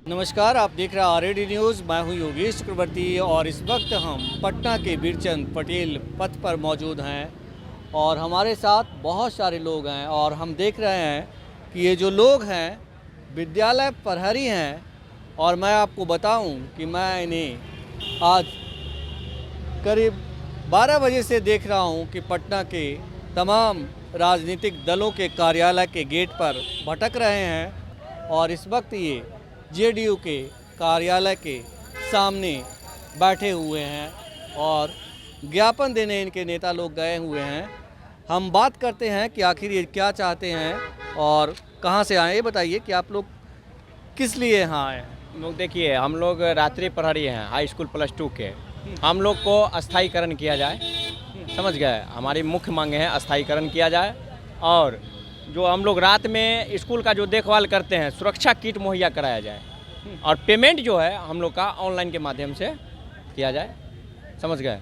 नमस्कार, आप देख रहे हैं आरएडी न्यूज़। मैं हूं योगेश चक्रवर्ती और इस वक्त हम पटना के बीरचंद पटेल पथ पर मौजूद हैं और हमारे साथ बहुत सारे लोग हैं और हम देख रहे हैं कि ये जो लोग हैं विद्यालय प्रहरी हैं। और मैं आपको बताऊं कि मैं इन्हें आज करीब 12 बजे से देख रहा हूं कि पटना के तमाम राजनीतिक दलों के कार्यालय के गेट पर भटक रहे हैं और इस वक्त ये जेडीयू के कार्यालय के सामने बैठे हुए हैं और ज्ञापन देने इनके नेता लोग गए हुए हैं। हम बात करते हैं कि आखिर ये क्या चाहते हैं और कहां से आए। ये बताइए कि आप लोग किस लिए यहाँ आए हैं। लोग देखिए, हम लोग रात्रि प्रहरी हैं हाई स्कूल +2 के। हम लोग को अस्थायीकरण किया जाए, समझ गए। हमारी मुख्य मांगे हैं अस्थायीकरण किया जाए और जो हम लोग रात में स्कूल का जो देखभाल करते हैं सुरक्षा किट मुहैया कराया जाए और पेमेंट जो है हम लोग का ऑनलाइन के माध्यम से किया जाए, समझ गए।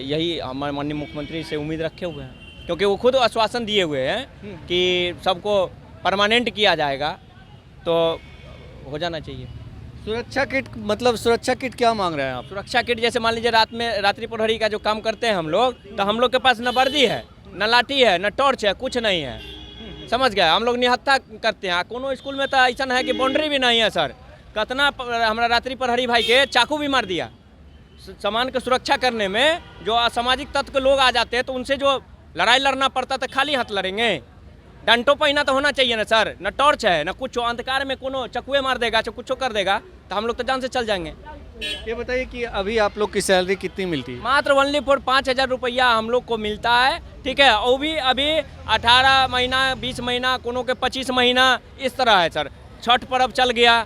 यही हमारे माननीय मुख्यमंत्री से उम्मीद रखे हुए हैं, क्योंकि वो खुद आश्वासन दिए हुए हैं कि सबको परमानेंट किया जाएगा, तो हो जाना चाहिए। सुरक्षा किट मतलब सुरक्षा किट क्या मांग रहे हैं आप? सुरक्षा किट जैसे मान लीजिए रात में रात्रि प्रहरी का जो काम करते हैं हम लोग, तो हम लोग के पास न वर्दी है, न लाठी है, न टॉर्च है, कुछ नहीं है, समझ गए। हम लोग निहत्था करते हैं। कोनो स्कूल में तो ऐसा है कि बाउंड्री भी नहीं है सर। कितना हमारा रात्रि प्रहरी भाई के चाकू भी मार दिया। सामान की सुरक्षा करने में जो असामाजिक तत्व के लोग आ जाते हैं तो उनसे जो लड़ाई लड़ना पड़ता तो खाली हाथ लड़ेंगे। डंटो पहिना तो होना चाहिए ना सर, न टॉर्च है न कुछ। अंधकार में कोनो चकुए मार देगा, चाहे कुछ कर देगा तो हम लोग तो जान से चल जाएंगे। ये बताइए कि अभी आप लोग की सैलरी कितनी मिलती है? मात्र ओनली फॉर 5,000 रुपया हम लोग को मिलता है, ठीक है। वो भी अभी 18 महीना 20 महीना, कोनो के 25 महीना, इस तरह है सर। छठ पर्व चल गया,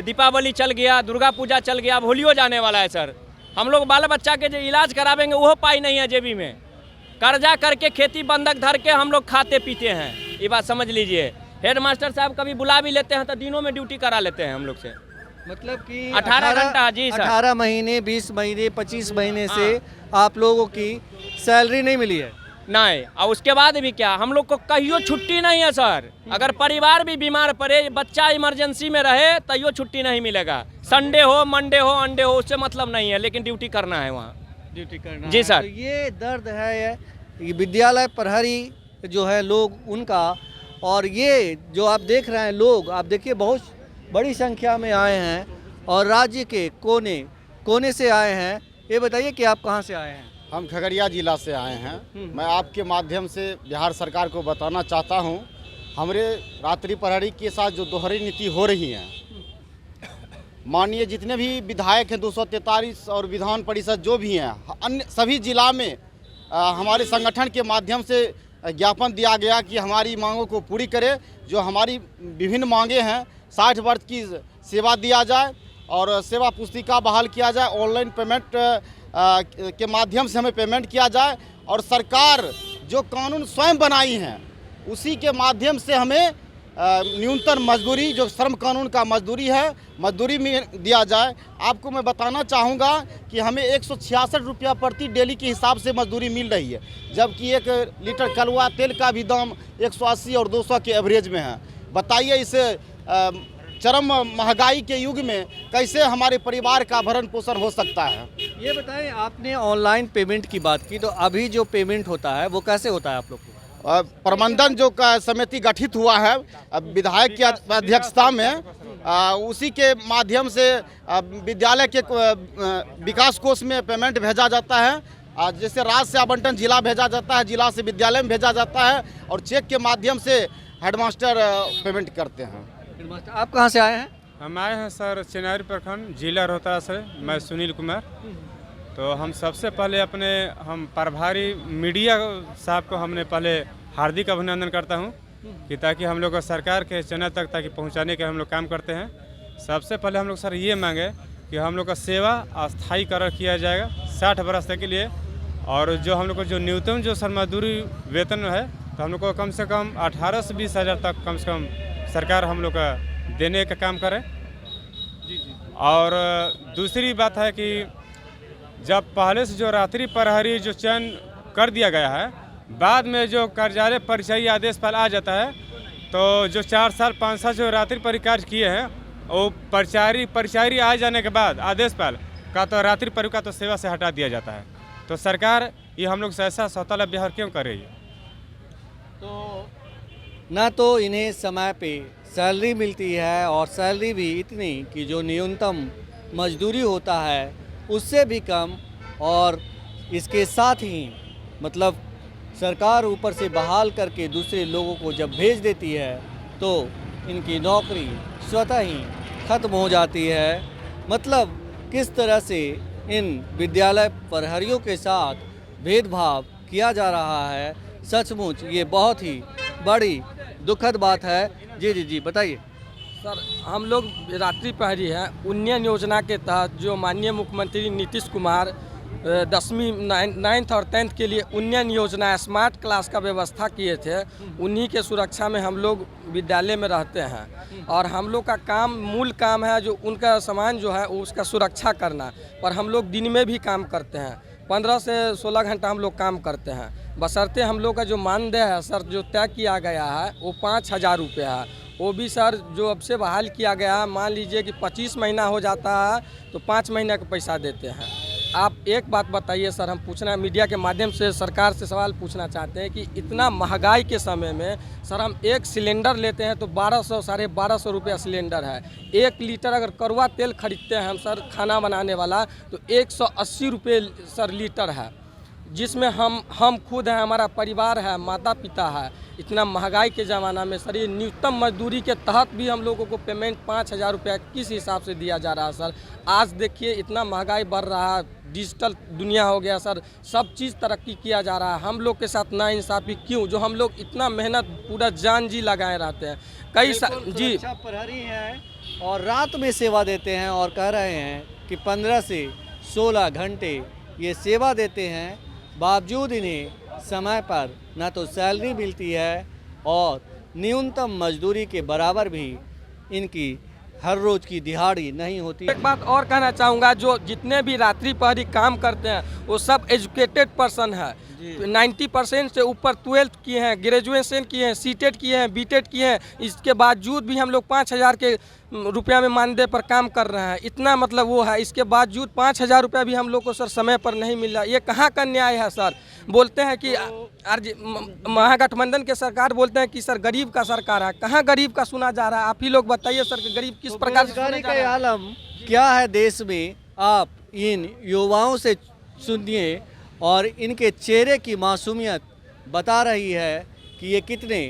दीपावली चल गया, दुर्गा पूजा चल गया, अब होलियो जाने वाला है सर। हम लोग बाल बच्चा के जो इलाज करावेंगे वो पाई नहीं है जेबी में। कर्जा करके खेती बंधक धर के हम लोग खाते पीते हैं, ये बात समझ लीजिए। हेड मास्टर साहब कभी बुला भी लेते हैं तो दिनों में ड्यूटी करा लेते हैं हम लोग से। मतलब कि 18 घंटा। जी सर, 18 महीने 20 महीने 25 महीने से आप लोगों की सैलरी नहीं मिली है? नहीं। और उसके बाद भी क्या, हम लोग को कहियो छुट्टी नहीं है सर। अगर परिवार भी बीमार पड़े, बच्चा इमरजेंसी में रहे, तैयो छुट्टी नहीं मिलेगा। संडे हो, मंडे हो, अंडे हो, उससे मतलब नहीं है, लेकिन ड्यूटी करना है वहाँ, ड्यूटी करना। जी सर। तो ये दर्द है ये विद्यालय प्रहरी जो है लोग उनका। और ये जो आप देख रहे हैं लोग, आप देखिए बहुत बड़ी संख्या में आए हैं और राज्य के कोने कोने से आए हैं। ये बताइए कि आप कहाँ से आए हैं? हम खगड़िया जिला से आए हैं। मैं आपके माध्यम से बिहार सरकार को बताना चाहता हूं, हमारे रात्रि प्रहरी के साथ जो दोहरी नीति हो रही है, माननीय जितने भी विधायक हैं 243 और विधान परिषद जो भी हैं, अन्य सभी जिला में हमारे संगठन के माध्यम से ज्ञापन दिया गया कि हमारी मांगों को पूरी करें। जो हमारी विभिन्न मांगे हैं, 60 वर्ष की सेवा दिया जाए और सेवा पुस्तिका बहाल किया जाए, ऑनलाइन पेमेंट के माध्यम से हमें पेमेंट किया जाए और सरकार जो कानून स्वयं बनाई हैं उसी के माध्यम से हमें न्यूनतम मजदूरी, जो श्रम कानून का मजदूरी है, मजदूरी में दिया जाए। आपको मैं बताना चाहूँगा कि हमें 166 रुपया प्रति डेली के हिसाब से मजदूरी मिल रही है, जबकि 1 लीटर कलवा तेल का भी दाम 180 और 200 के एवरेज में है। बताइए इसे चरम महंगाई के युग में कैसे हमारे परिवार का भरण पोषण हो सकता है। ये बताएं, आपने ऑनलाइन पेमेंट की बात की, तो अभी जो पेमेंट होता है वो कैसे होता है आप लोग को? प्रबंधन जो समिति गठित हुआ है विधायक की अध्यक्षता में, उसी के माध्यम से विद्यालय के विकास कोष में पेमेंट भेजा जाता है। जैसे राज्य से आवंटन जिला भेजा जाता है, जिला से विद्यालय में भेजा जाता है और चेक के माध्यम से हेडमास्टर पेमेंट करते हैं। आप कहाँ से आए हैं? हम आए हैं सर चिनारी प्रखंड, जिला रोहतास से। मैं सुनील कुमार। तो हम सबसे पहले हम प्रभारी मीडिया साहब को हमने पहले हार्दिक अभिनंदन करता हूं कि ताकि हम लोग सरकार के चैनल तक ताकि पहुंचाने के हम लोग काम करते हैं। सबसे पहले हम लोग सर ये मांगे कि हम लोग का सेवा अस्थायीकरण किया जाएगा 60 वर्ष तक के लिए, और जो हम लोग को जो न्यूनतम जो सर मजदूरी वेतन है तो हम लोग को कम से कम 18 से 20 हज़ार तक कम से कम सरकार हम लोग का देने का काम करे। और दूसरी बात है कि जब पहले से जो रात्रि प्रहरी जो चयन कर दिया गया है, बाद में जो कार्यालय परिचयी आदेश पर आ जाता है, तो जो 4 साल 5 साल जो रात्रि प्रहरी कार्य किए हैं वो परिचारी आ जाने के बाद आदेश पर का तो रात्रि परिवहन का तो सेवा से हटा दिया जाता है। तो सरकार ये हम लोग से ऐसा सौताला व्यवहार क्यों कर रही है? तो ना तो इन्हें समय पे सैलरी मिलती है और सैलरी भी इतनी कि जो न्यूनतम मजदूरी होता है उससे भी कम, और इसके साथ ही मतलब सरकार ऊपर से बहाल करके दूसरे लोगों को जब भेज देती है तो इनकी नौकरी स्वतः ही ख़त्म हो जाती है। मतलब किस तरह से इन विद्यालय प्रहरियों के साथ भेदभाव किया जा रहा है, सचमुच ये बहुत ही बड़ी दुखद बात है। जी बताइए सर, हम लोग रात्रि प्रहरी हैं। उन्नयन योजना के तहत जो माननीय मुख्यमंत्री नीतीश कुमार 10वीं 9th और 10th के लिए उन्नयन योजना स्मार्ट क्लास का व्यवस्था किए थे, उन्हीं के सुरक्षा में हम लोग विद्यालय में रहते हैं। और हम लोग का काम मूल काम है जो उनका सामान जो है उसका सुरक्षा करना, पर हम लोग दिन में भी काम करते हैं। 15 से 16 घंटा हम लोग काम करते हैं। बशर्ते हम लोग का जो मानदेय है सर, जो तय किया गया है वो 5,000 रुपये है। वो भी सर जो अब से बहाल किया गया है, मान लीजिए कि 25 महीना हो जाता है तो 5 महीने का पैसा देते हैं। आप एक बात बताइए सर, हम पूछना मीडिया के माध्यम से सरकार से सवाल पूछना चाहते हैं कि इतना महंगाई के समय में सर हम एक सिलेंडर लेते हैं तो 1200 साढ़े 1200 रुपया सिलेंडर है। 1 लीटर अगर कड़वा तेल खरीदते हैं हम सर खाना बनाने वाला तो 180 रुपये सर लीटर है, जिसमें हम खुद हैं, हमारा परिवार है, माता पिता है। इतना महंगाई के ज़माना में सर ये न्यूनतम मजदूरी के तहत भी हम लोगों को पेमेंट 5,000 रुपया किस हिसाब से दिया जा रहा है सर? आज देखिए इतना महंगाई बढ़ रहा है, डिजिटल दुनिया हो गया सर, सब चीज़ तरक्की किया जा रहा है। हम लोग के साथ नाइंसाफ़ी क्यों? जो हम लोग इतना मेहनत पूरा जान जी लगाए रहते हैं जी प्रहरी हैं और रात में सेवा देते हैं और कह रहे हैं कि 15 से 16 घंटे ये सेवा देते हैं, बावजूद इन्हें समय पर ना तो सैलरी मिलती है और न्यूनतम मजदूरी के बराबर भी इनकी हर रोज़ की दिहाड़ी नहीं होती। एक बात और कहना चाहूँगा, जो जितने भी रात्रि प्रहरी काम करते हैं वो सब एजुकेटेड पर्सन है। 90% से ऊपर 12th किए हैं, ग्रेजुएशन किए हैं, सीटेट किए हैं, बीटेट किए हैं। इसके बावजूद भी हम लोग 5,000 के रुपया में मानदेय पर काम कर रहे हैं। इतना मतलब वो है, इसके बावजूद 5,000 रुपया भी हम लोग को सर समय पर नहीं मिल रहा। ये कहाँ का न्याय है सर? बोलते हैं कि महागठबंधन के सरकार बोलते हैं कि सर गरीब का सरकार है। कहाँ गरीब का सुना जा रहा है? आप ही लोग बताइए सर कि गरीब किस प्रकार से सुना जा रहा है? आलम क्या है देश में, आप इन युवाओं से सुनिए और इनके चेहरे की मासूमियत बता रही है कि ये कितने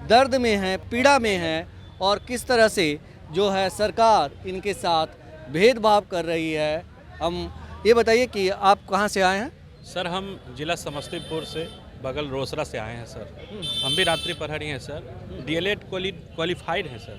दर्द में हैं, पीड़ा में हैं और किस तरह से जो है सरकार इनके साथ भेदभाव कर रही है। हम ये बताइए कि आप कहाँ से आए हैं? सर हम जिला समस्तीपुर से बगल रोसड़ा से आए हैं सर। हम भी रात्रि प्रहरी हैं सर। डीएलएड क्वालिफाइड हैं सर,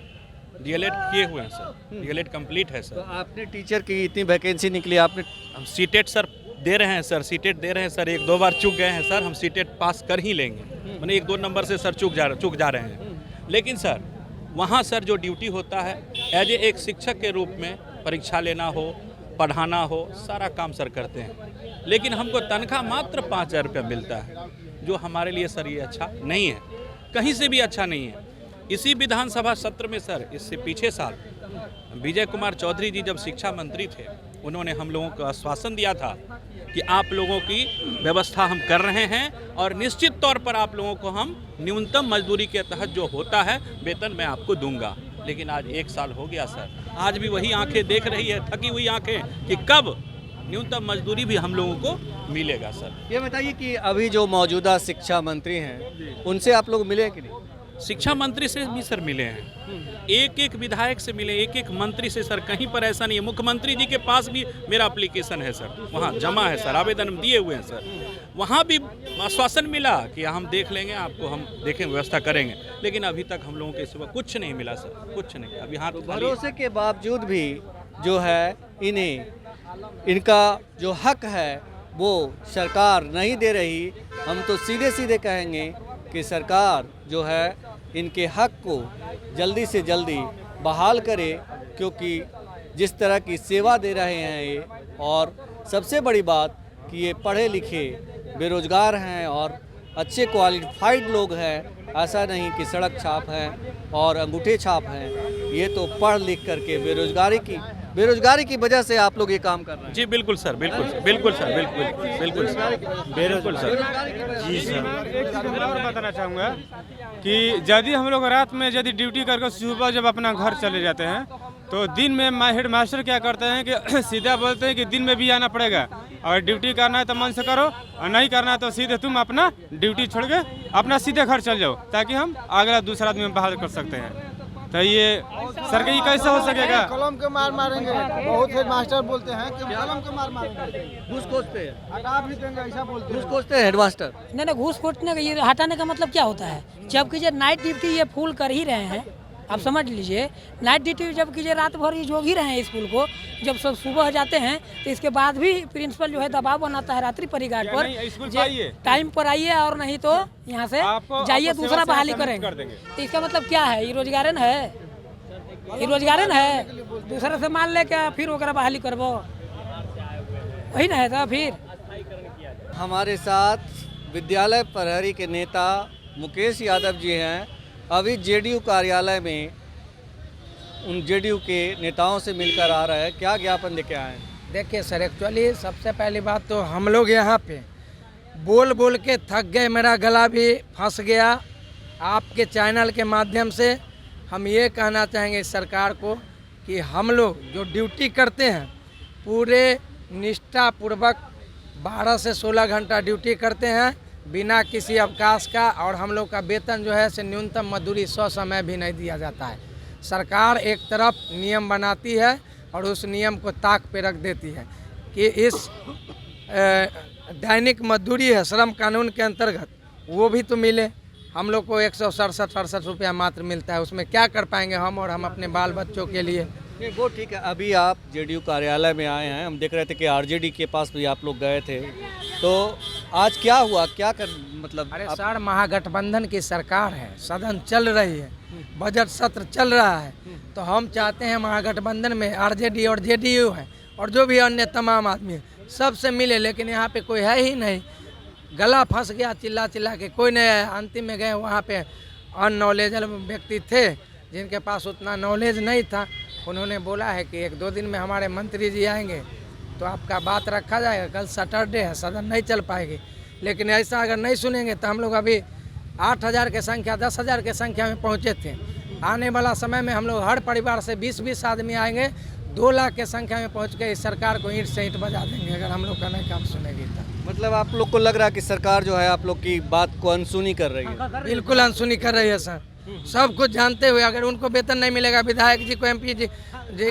डीएलएड किए हुए हैं सर, डीएलएड कंप्लीट है सर। तो आपने टीचर की इतनी वैकेंसी निकली, आपने हम सीटेट सर दे रहे हैं सर, सीटेट दे रहे हैं सर। 1-2 बार चूक गए हैं सर, हम सीटेट पास कर ही लेंगे। मैंने 1-2 नंबर से सर चूक जा रहे हैं। लेकिन सर वहाँ सर जो ड्यूटी होता है एज एक शिक्षक के रूप में, परीक्षा लेना हो, पढ़ाना हो, सारा काम सर करते हैं। लेकिन हमको तनख्वाह मात्र 5,000 रुपया मिलता है, जो हमारे लिए सर ये अच्छा नहीं है, कहीं से भी अच्छा नहीं है। इसी विधानसभा सत्र में सर इससे पीछे साल विजय कुमार चौधरी जी जब शिक्षा मंत्री थे, उन्होंने हम लोगों को आश्वासन दिया था कि आप लोगों की व्यवस्था हम कर रहे हैं और निश्चित तौर पर आप लोगों को हम न्यूनतम मजदूरी के तहत जो होता है वेतन मैं आपको दूंगा। लेकिन आज 1 साल हो गया सर, आज भी वही आंखें देख रही है, थकी हुई आंखें, कि कब न्यूनतम मजदूरी भी हम लोगों को मिलेगा सर। ये बताइए कि अभी जो मौजूदा शिक्षा मंत्री हैं उनसे आप लोग मिले कि नहीं? शिक्षा मंत्री से भी सर मिले हैं, एक विधायक से मिले, एक मंत्री से सर। कहीं पर ऐसा नहीं है। मुख्यमंत्री जी के पास भी मेरा एप्लीकेशन है सर, वहाँ जमा है सर, आवेदन हम दिए हुए हैं सर। वहाँ भी आश्वासन मिला कि हम देख लेंगे, आपको हम देखें, व्यवस्था करेंगे। लेकिन अभी तक हम लोगों के सिवा कुछ नहीं मिला सर, कुछ नहीं। अभी हाथ भरोसे के बावजूद भी जो है इनका जो हक है वो सरकार नहीं दे रही। हम तो सीधे कहेंगे कि सरकार जो है इनके हक को जल्दी से जल्दी बहाल करे, क्योंकि जिस तरह की सेवा दे रहे हैं ये, और सबसे बड़ी बात कि ये पढ़े लिखे बेरोजगार हैं और अच्छे क्वालिफाइड लोग हैं, ऐसा नहीं कि सड़क छाप हैं और अंगूठे छाप हैं। ये तो पढ़ लिख करके बेरोजगारी की वजह से आप लोग ये काम कर रहे हैं। जी बिल्कुल सर, बिल्कुल सर, बिल्कुल सर, बिल्कुल बिल्कुल सर, बिल्कुल सर। जी सर। एक चीज़ मैं और बताना चाहूँगा कि यदि हम लोग रात में यदि ड्यूटी करके सुबह जब अपना घर चले जाते हैं तो दिन में हेड मास्टर क्या करते हैं कि सीधा बोलते हैं कि दिन में भी आना पड़ेगा, और ड्यूटी करना है तो मन से करो और नहीं करना है तो सीधे तुम अपना ड्यूटी छोड़ के अपना सीधे घर चल जाओ, ताकि हम अगला दूसरा आदमी बहाल कर सकते हैं। तो ये सर ये कैसे हो सकेगा? कलम के मार मारेंगे, बहुत से मास्टर बोलते हैं कि कलम के मार मारेंगे, घूस खोजते हैं, हटा भी देंगे, ऐसा बोलते हैं। घूस खोजते हैं हेडमास्टर। नहीं घूस खोटने का ये हटाने का मतलब क्या होता है? जब कीजिए नाइट ड्यूटी ये फुल कर ही रहे हैं, आप समझ लीजिए। नाइट ड्यूटी जब कीजिए रात भर ही जोग ही रहे हैं स्कूल को, जब सब सुबह जाते हैं तो इसके बाद भी प्रिंसिपल जो है दबाव बनाता है रात्रि परिगार पर, टाइम पर आइए और नहीं तो यहाँ से जाइए, दूसरा बहाली करेंगे। तो इसका मतलब क्या है? ये रोजगारन है, ये रोजगारन है। दूसरे से मान ले क्या फिर वगैरह बहाली करबो, वही ना है। तो फिर हमारे साथ विद्यालय प्रहरी के नेता मुकेश यादव जी हैं। अभी जेडीयू कार्यालय में उन जेडीयू के नेताओं से मिलकर आ रहा है। क्या ज्ञापन लेके आए हैं? देखिए सर, एक्चुअली सबसे पहली बात तो हम लोग यहाँ पे बोल बोल के थक गए, मेरा गला भी फंस गया। आपके चैनल के माध्यम से हम ये कहना चाहेंगे सरकार को कि हम लोग जो ड्यूटी करते हैं पूरे निष्ठापूर्वक 12 से 16 घंटा ड्यूटी करते हैं बिना किसी अवकाश का, और हम लोग का वेतन जो है से न्यूनतम मजदूरी 100 समय भी नहीं दिया जाता है। सरकार एक तरफ नियम बनाती है और उस नियम को ताक पे रख देती है कि इस दैनिक मजदूरी है श्रम कानून के अंतर्गत, वो भी तो मिले। हम लोग को 167-68 रुपया मात्र मिलता है, उसमें क्या कर पाएंगे हम और हम अपने बाल बच्चों के लिए? नहीं वो ठीक है। अभी आप जेडीयू कार्यालय में आए हैं, हम देख रहे थे कि आरजेडी के पास भी आप लोग गए थे, तो आज क्या हुआ? क्या कर मतलब? अरे सर, महागठबंधन की सरकार है, सदन चल रही है, बजट सत्र चल रहा है, तो हम चाहते हैं महागठबंधन में आरजेडी और जेडीयू है और जो भी अन्य तमाम आदमी है सबसे मिले, लेकिन यहाँ पे कोई है ही नहीं। गला फंस गया चिल्ला चिल्ला के, कोई नहीं है। अंतिम में गए, वहाँ पे अननॉलेजल व्यक्ति थे जिनके पास उतना नॉलेज नहीं था। उन्होंने बोला है कि 1-2 दिन में हमारे मंत्री जी आएंगे तो आपका बात रखा जाएगा, कल सैटरडे है, सदन नहीं चल पाएगी। लेकिन ऐसा अगर नहीं सुनेंगे तो हम लोग अभी 8,000 के संख्या 10,000 के संख्या में पहुँचे थे। आने वाला समय में हम लोग हर परिवार से 20-20 आदमी आएंगे, 2 लाख के संख्या में पहुँच के इस सरकार को ईंट से ईंट बजा देंगे अगर हम लोग का नहीं काम सुनेगी तो। मतलब आप लोग को लग रहा है कि सरकार जो है आप लोग की बात को अनसुनी कर रही है? बिल्कुल अनसुनी कर रही है सर, सब कुछ जानते हुए। अगर उनको वेतन नहीं मिलेगा विधायक जी को, एमपी जी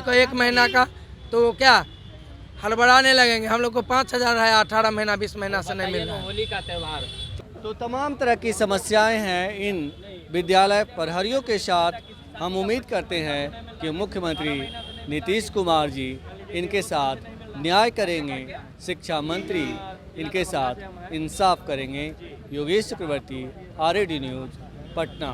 को 1 महीना का, तो क्या हड़बड़ाने लगेंगे। हम लोग को 5,000 है, 18 महीना 20 महीना से नहीं मिल रहा है। होली का त्यौहार। तो तमाम तरह की समस्याएं हैं इन विद्यालय प्रहरियों के साथ। हम उम्मीद करते हैं कि मुख्यमंत्री नीतीश कुमार जी इनके साथ न्याय करेंगे, शिक्षा मंत्री इनके साथ इंसाफ करेंगे। योगेश चक्रवर्ती, RAD न्यूज़, पटना।